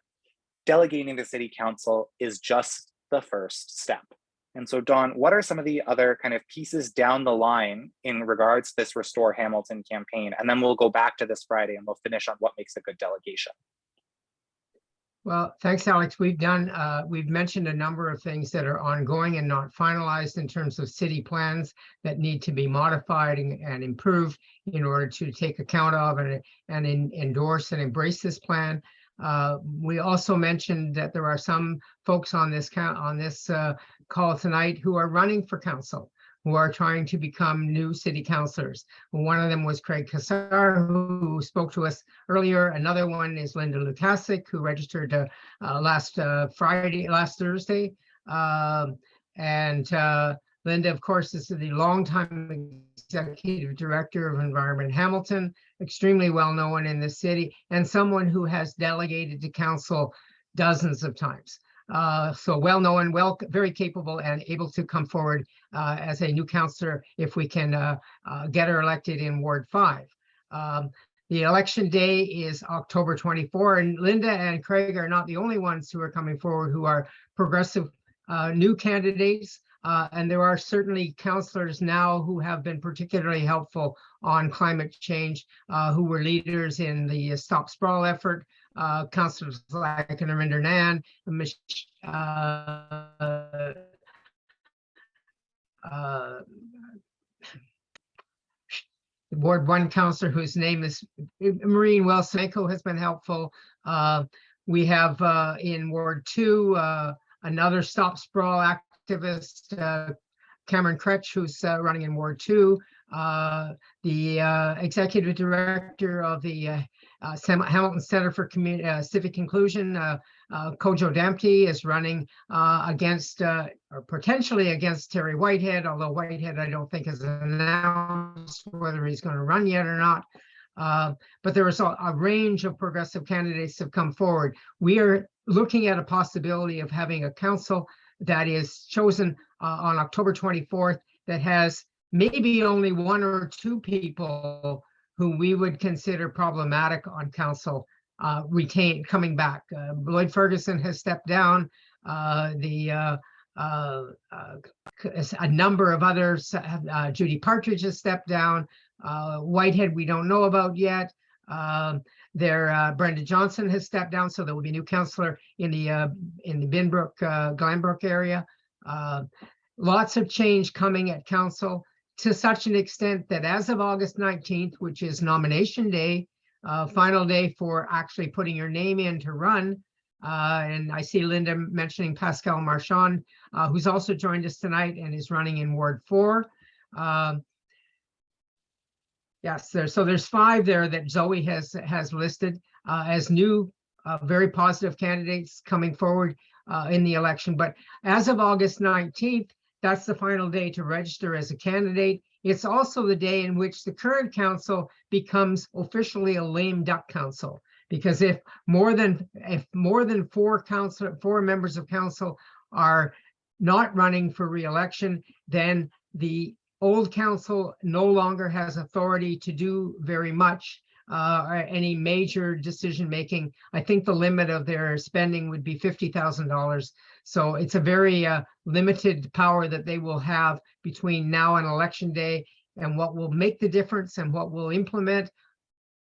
delegating to City Council is just the first step. And so Dawn, what are some of the other kind of pieces down the line in regards to this Restore Hamilton campaign? And then we'll go back to this Friday and we'll finish on what makes a good delegation. Well, thanks, Alex. We've mentioned a number of things that are ongoing and not finalized in terms of city plans that need to be modified and improved in order to take account of and endorse and embrace this plan. We also mentioned that there are some folks on this call tonight who are running for council, who are trying to become new city councilors. One of them was Craig Kassar, who spoke to us earlier. Another one is Linda Lukasik, who registered last Thursday. Linda, of course, is the longtime executive director of Environment Hamilton, extremely well known in the city, and someone who has delegated to council dozens of times. So well known, very capable, and able to come forward as a new councillor if we can get her elected in Ward 5. The election day is October 24, and Linda and Craig are not the only ones who are coming forward who are progressive new candidates. And there are certainly councillors now who have been particularly helpful on climate change, who were leaders in the Stop Sprawl effort. Councillors like Narinder Nan, Ward 1 councillor whose name is Maureen Welsenko has been helpful. We have in Ward 2 another Stop Sprawl activist, Cameron Kretsch, who's running in Ward 2, the executive director of the Hamilton Center for Civic Inclusion, Kojo Damptey, is running against, or potentially against, Terry Whitehead, although Whitehead I don't think has announced whether he's going to run yet or not. But there is a range of progressive candidates have come forward. We are looking at a possibility of having a council that is chosen on October 24th that has maybe only one or two people who we would consider problematic on council coming back. Lloyd Ferguson has stepped down. A number of others, Judy Partridge has stepped down. Whitehead we don't know about yet. Brenda Johnson has stepped down, so there will be a new councillor in the Binbrook, Glenbrook area. Lots of change coming at council to such an extent that as of August 19th, which is nomination day, final day for actually putting your name in to run. And I see Linda mentioning Pascal Marchand, who's also joined us tonight and is running in Ward 4. Yes, there's 5 there that Zoe has listed as new, very positive candidates coming forward in the election. But as of August 19th, that's the final day to register as a candidate. It's also the day in which the current council becomes officially a lame duck council, because if more than 4 members of council are not running for re-election, then the old council no longer has authority to do very much, or any major decision making. I think the limit of their spending would be $50,000. So it's a very limited power that they will have between now and election day. and what will make the difference and what will implement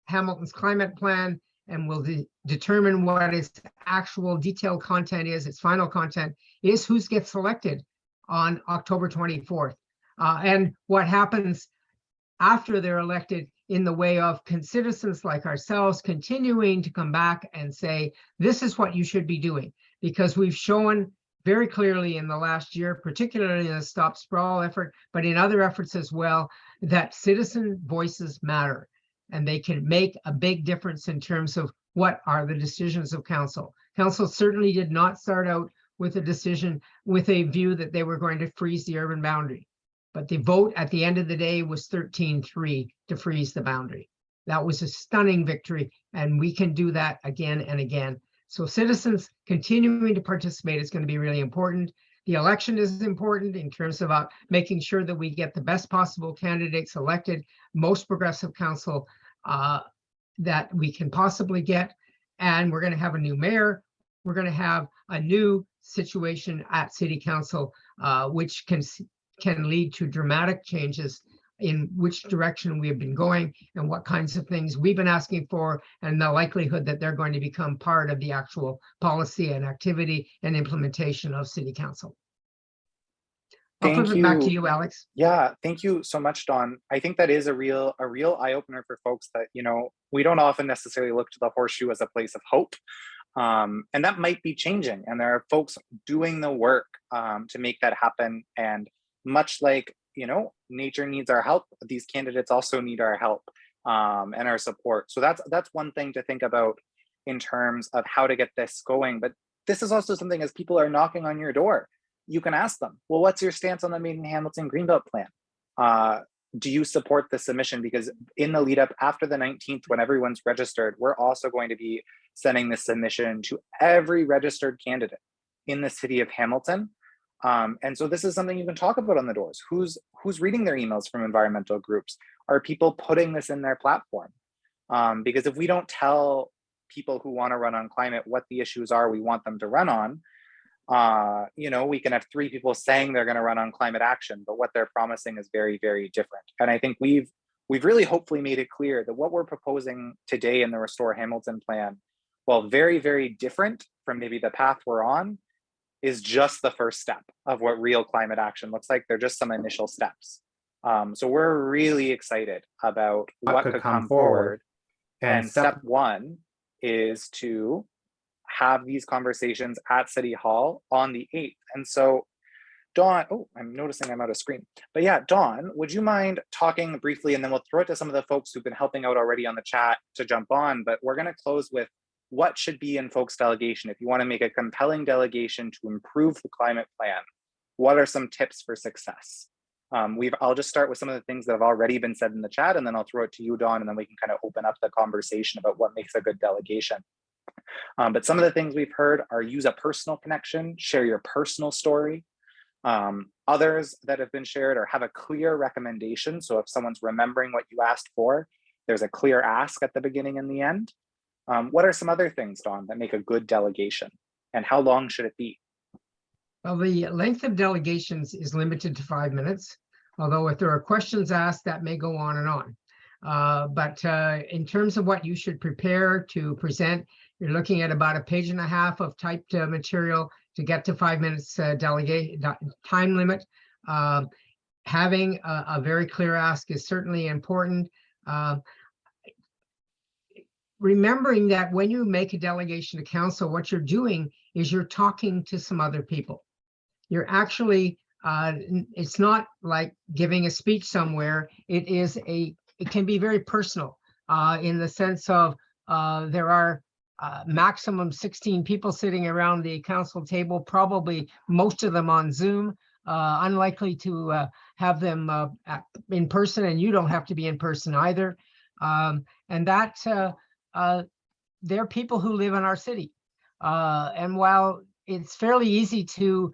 Hamilton's climate plan and will determine what its actual detailed content is, its final content, is who gets selected on October 24th. And what happens after they're elected in the way of citizens like ourselves continuing to come back and say, this is what you should be doing. Because we've shown very clearly in the last year, particularly in the Stop Sprawl effort, but in other efforts as well, that citizen voices matter. And they can make a big difference in terms of what are the decisions of council. Council certainly did not start out with a decision with a view that they were going to freeze the urban boundary. But the vote at the end of the day was 13-3 to freeze the boundary. That was a stunning victory, and we can do that again and again. So citizens continuing to participate is going to be really important. The election is important in terms of making sure that we get the best possible candidates elected, most progressive council that we can possibly get. And we're going to have a new mayor. We're going to have a new situation at city council, which can lead to dramatic changes in which direction we have been going and what kinds of things we've been asking for, and the likelihood that they're going to become part of the actual policy and activity and implementation of city council. I'll flip it back to you, Alex. Yeah, thank you so much, Dawn. I think that is a real eye-opener for folks that, we don't often necessarily look to the horseshoe as a place of hope. And that might be changing. And there are folks doing the work to make that happen. And much like, nature needs our help, these candidates also need our help and our support. So that's one thing to think about in terms of how to get this going. But this is also something, as people are knocking on your door, you can ask them, well, what's your stance on the Made in Hamilton Greenbelt plan? Do you support the submission? Because in the lead up after the 19th, when everyone's registered, we're also going to be sending this submission to every registered candidate in the city of Hamilton. And so this is something you can talk about on the doors. Who's reading their emails from environmental groups? Are people putting this in their platform? Because if we don't tell people who want to run on climate what the issues are we want them to run on, we can have 3 people saying they're going to run on climate action, but what they're promising is very, very different. And I think we've really hopefully made it clear that what we're proposing today in the Restore Hamilton plan, while very, very different from maybe the path we're on, is just the first step of what real climate action looks like. They're just some initial steps. So we're really excited about what could come forward. And step 1 is to have these conversations at City Hall on the 8th. And so Dawn, I'm noticing I'm out of screen. But yeah, Dawn, would you mind talking briefly, and then we'll throw it to some of the folks who've been helping out already on the chat to jump on, but we're gonna close with what should be in folks' delegation. If you want to make a compelling delegation to improve the climate plan, what are some tips for success? I'll just start with some of the things that have already been said in the chat, and then I'll throw it to you, Dawn, and then we can kind of open up the conversation about what makes a good delegation. But some of the things we've heard are use a personal connection, share your personal story. Others that have been shared are have a clear recommendation. So if someone's remembering what you asked for, there's a clear ask at the beginning and the end. What are some other things, Dawn, that make a good delegation, and how long should it be? Well, the length of delegations is limited to 5 minutes, although if there are questions asked, that may go on and on. But in terms of what you should prepare to present, you're looking at about 1.5 pages of typed material to get to 5 minutes delegate time limit. Having a very clear ask is certainly important. Remembering that when you make a delegation to council, what you're doing is you're talking to some other people. You're actually, it's not like giving a speech somewhere. It can be very personal in the sense of there are maximum 16 people sitting around the council table, probably most of them on Zoom, unlikely to have them in person, and you don't have to be in person either. And that they're people who live in our city. And while it's fairly easy to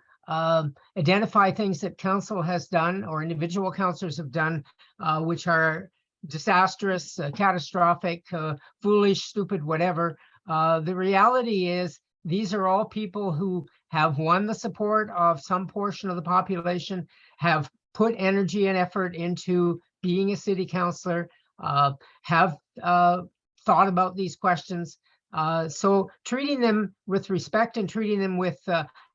identify things that council has done or individual councillors have done, which are disastrous, catastrophic, foolish, stupid, whatever, the reality is these are all people who have won the support of some portion of the population, have put energy and effort into being a city councillor, have thought about these questions. So treating them with respect and treating them with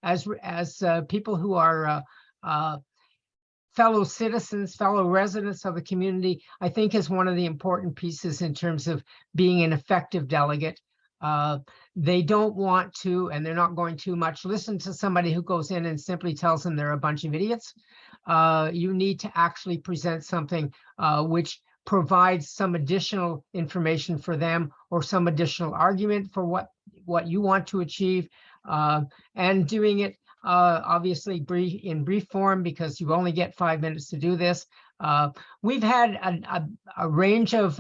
as people who are fellow citizens, fellow residents of the community, I think is one of the important pieces in terms of being an effective delegate. They don't want to, and they're not going to much, listen to somebody who goes in and simply tells them they're a bunch of idiots. You need to actually present something which provides some additional information for them or some additional argument for what you want to achieve, and doing it obviously in brief form, because you only get 5 minutes to do this. We've had a range of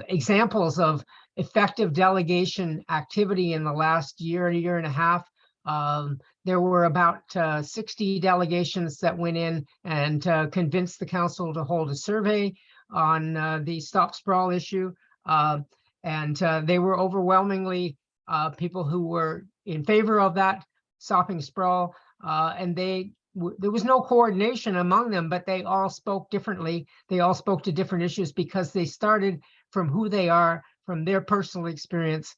examples of effective delegation activity in the last year and a half. There were about 60 delegations that went in and convinced the council to hold a survey on the Stop Sprawl issue. And they were overwhelmingly people who were in favor of that, stopping sprawl. And there was no coordination among them, but they all spoke differently. They all spoke to different issues because they started from who they are, from their personal experience.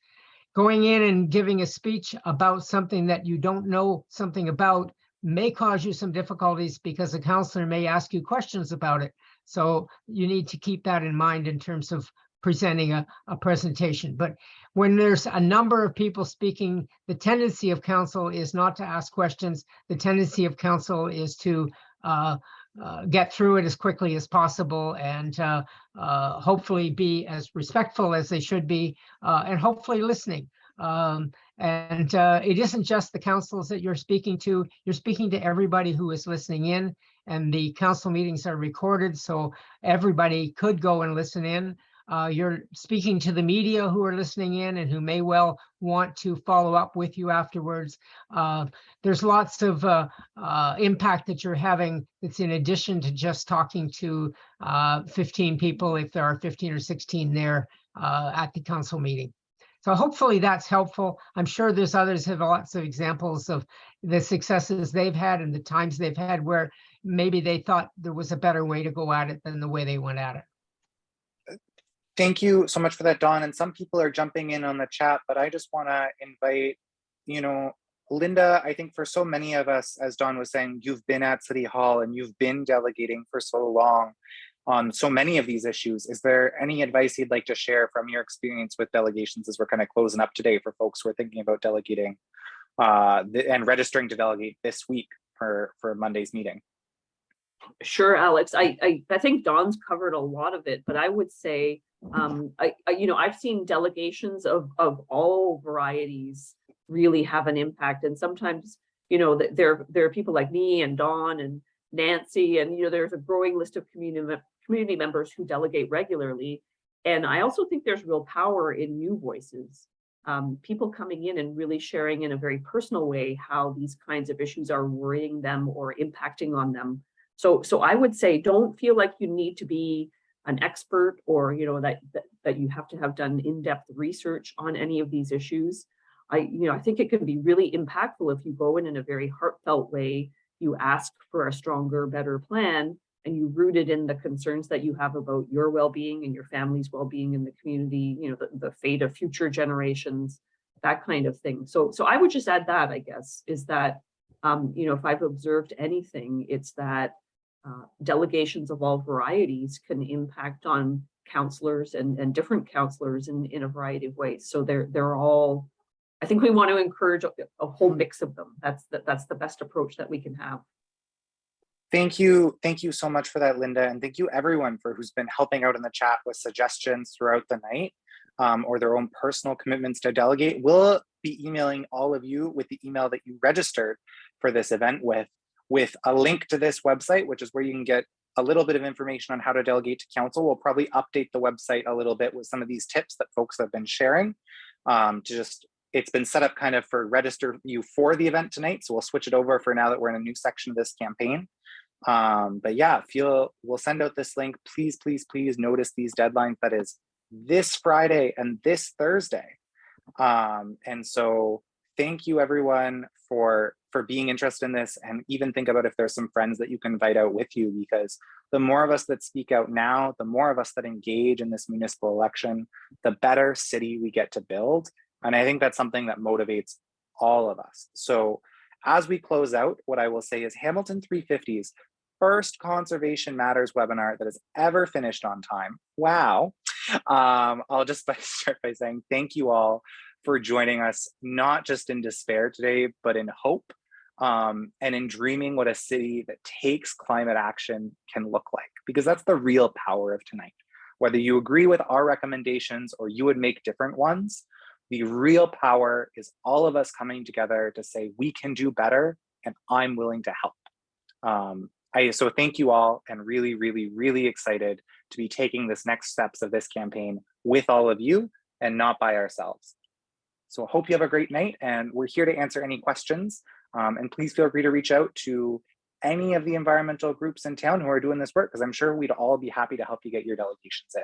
Going in and giving a speech about something that you don't know something about may cause you some difficulties because the counselor may ask you questions about it. So you need to keep that in mind in terms of presenting a presentation. But when there's a number of people speaking, the tendency of council is not to ask questions. The tendency of council is to get through it as quickly as possible and hopefully be as respectful as they should be, and hopefully listening. It isn't just the councils that you're speaking to everybody who is listening in, and the council meetings are recorded, so everybody could go and listen in. You're speaking to the media who are listening in and who may well want to follow up with you afterwards. There's lots of impact that you're having that's in addition to just talking to 15 people, if there are 15 or 16 there at the council meeting. So hopefully that's helpful. I'm sure there's others who have lots of examples of the successes they've had and the times they've had where maybe they thought there was a better way to go at it than the way they went at it. Thank you so much for that, Dawn. And some people are jumping in on the chat, but I just want to invite, Linda, I think for so many of us, as Dawn was saying, you've been at City Hall and you've been delegating for so long on so many of these issues. Is there any advice you'd like to share from your experience with delegations as we're kind of closing up today for folks who are thinking about delegating and registering to delegate this week for Monday's meeting? Sure, Alex. I think Dawn's covered a lot of it, but I would say, I've seen delegations of all varieties really have an impact. And sometimes, there are people like me and Dawn and Nancy, and, there's a growing list of community members who delegate regularly. And I also think there's real power in new voices, people coming in and really sharing in a very personal way how these kinds of issues are worrying them or impacting on them. So I would say, don't feel like you need to be an expert or that you have to have done in-depth research on any of these issues. I think it can be really impactful if you go in a very heartfelt way, you ask for a stronger, better plan, and you root it in the concerns that you have about your well-being and your family's well-being in the community, the fate of future generations, that kind of thing. So I would just add that, I guess, is that, if I've observed anything, it's that delegations of all varieties can impact on counselors and different counselors in a variety of ways. So they're all, I think we want to encourage a whole mix of them. That's the best approach that we can have. Thank you so much for that, Linda, and thank you everyone for who's been helping out in the chat with suggestions throughout the night, or their own personal commitments to delegate. We'll be emailing all of you with the email that you registered for this event with a link to this website, which is where you can get a little bit of information on how to delegate to council. We'll probably update the website a little bit with some of these tips that folks have been sharing. It's been set up kind of for register you for the event tonight. So we'll switch it over for now that we're in a new section of this campaign. But yeah, we'll send out this link. Please, please, please notice these deadlines. That is this Friday and this Thursday. And so thank you everyone for for being interested in this, and even think about if there's some friends that you can invite out with you, because the more of us that speak out now, the more of us that engage in this municipal election, the better city we get to build. And I think that's something that motivates all of us. So as we close out, what I will say is Hamilton 350's first Conservation Matters webinar that has ever finished on time. Wow. I'll just start by saying thank you all for joining us, not just in despair today, but in hope, and in dreaming what a city that takes climate action can look like, because that's the real power of tonight. Whether you agree with our recommendations or you would make different ones, the real power is all of us coming together to say we can do better, and I'm willing to help. So thank you all, and really, really, really excited to be taking this next steps of this campaign with all of you and not by ourselves. So I hope you have a great night, and we're here to answer any questions. And please feel free to reach out to any of the environmental groups in town who are doing this work, because I'm sure we'd all be happy to help you get your delegations in.